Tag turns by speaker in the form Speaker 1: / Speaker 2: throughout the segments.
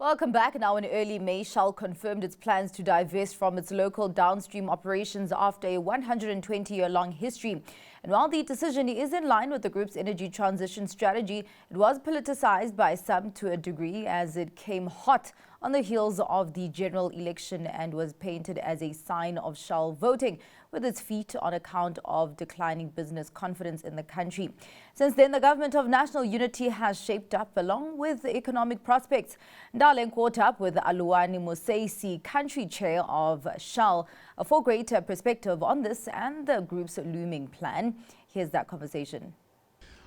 Speaker 1: Welcome back. Now in early May, Shell confirmed its plans to divest from its local downstream operations after a 120-year-long history. And while the decision is in line with the group's energy transition strategy, it was politicized by some to a degree as it came hot on the heels of the general election and was painted as a sign of Shell voting with its feet on account of declining business confidence in the country. Since then, the government of national unity has shaped up along with economic prospects. Darling caught up with Aluwani Museisi, country chair of Shell, for greater perspective on this and the group's looming plan. Here's that conversation.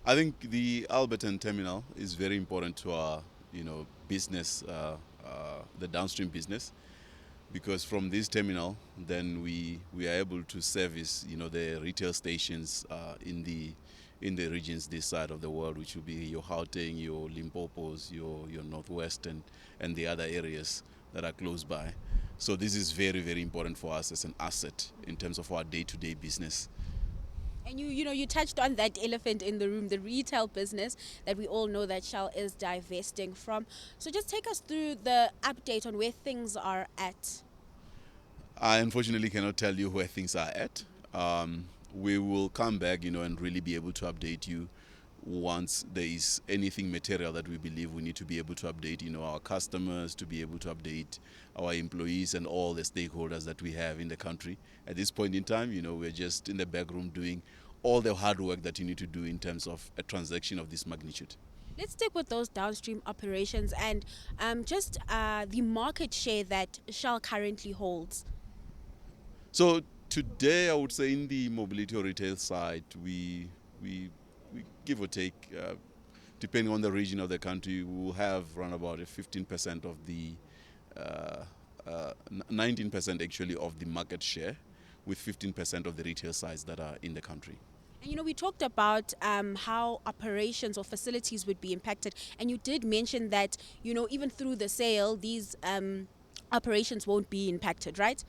Speaker 2: I think the Alberton terminal is very important to our, business, the downstream business, because from this terminal, then we are able to service, the retail stations in the regions this side of the world, which will be your Gauteng, your Limpopos, your Northwest, and the other areas that are close by. So this is very, very important for us as an asset in terms of our day-to-day business.
Speaker 3: And you touched on that elephant in the room, the retail business that we all know that Shell is divesting from. So just take us through the update on where things are at.
Speaker 2: I unfortunately cannot tell you where things are at. We will come back, and really be able to update you once there is anything material that we believe we need to be able to update, our customers, to be able to update our employees and all the stakeholders that we have in the country. At this point in time, we're just in the back room doing all the hard work that you need to do in terms of a transaction of this magnitude.
Speaker 3: Let's stick with those downstream operations and just the market share that Shell currently holds.
Speaker 2: So today, I would say in the mobility or retail side, we give or take, depending on the region of the country, we will have around about 15% of the 19% actually of the market share, with 15% of the retail sites that are in the country.
Speaker 3: And we talked about how operations or facilities would be impacted, and you did mention that even through the sale, these operations won't be impacted, right?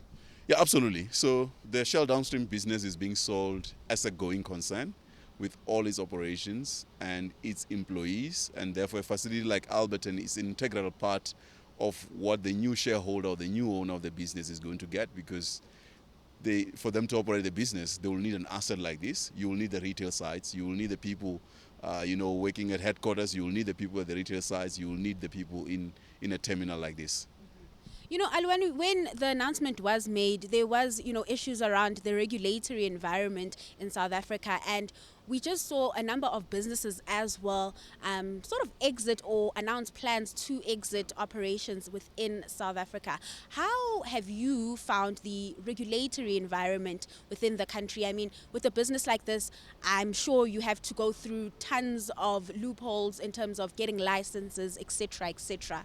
Speaker 2: Yeah, absolutely. So the Shell downstream business is being sold as a going concern, with all its operations and its employees, and therefore a facility like Alberton is an integral part of what the new shareholder or the new owner of the business is going to get, because for them to operate the business, they will need an asset like this. You will need the retail sites, you will need the people working at headquarters, you will need the people at the retail sites, you will need the people in a terminal like this.
Speaker 3: Aluwani, when the announcement was made, there was, issues around the regulatory environment in South Africa, and we just saw a number of businesses as well sort of exit or announce plans to exit operations within South Africa. How have you found the regulatory environment within the country? I mean, with a business like this, I'm sure you have to go through tons of loopholes in terms of getting licenses, etc., etc.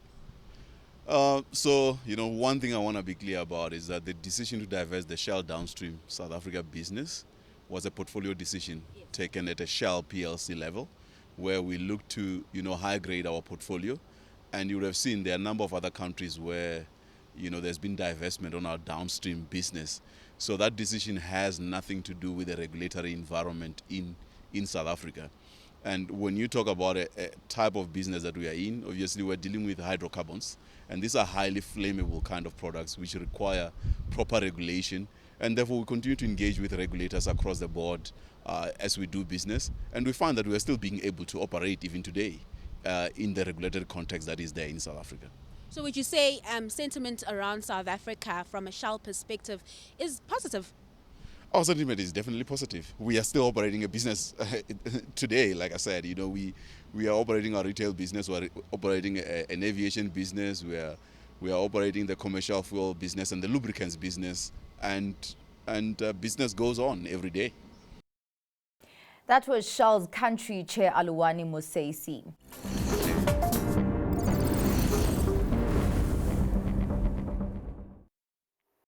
Speaker 2: So, one thing I want to be clear about is that the decision to divest the Shell downstream South Africa business was a portfolio decision taken at a Shell PLC level, where we look to, high grade our portfolio. And you would have seen there are a number of other countries where, there's been divestment on our downstream business. So that decision has nothing to do with the regulatory environment in South Africa. And when you talk about a type of business that we are in, obviously we're dealing with hydrocarbons. And these are highly flammable kind of products which require proper regulation. And therefore we continue to engage with regulators across the board as we do business. And we find that we are still being able to operate even today in the regulatory context that is there in South Africa.
Speaker 3: So would you say sentiment around South Africa from a Shell perspective is positive?
Speaker 2: Our sentiment is definitely positive. We are still operating a business today. Like I said, we are operating our retail business, we are operating an aviation business, we are operating the commercial fuel business and the lubricants business, and business goes on every day.
Speaker 1: That was Shell's country chair Aluwani Museisi.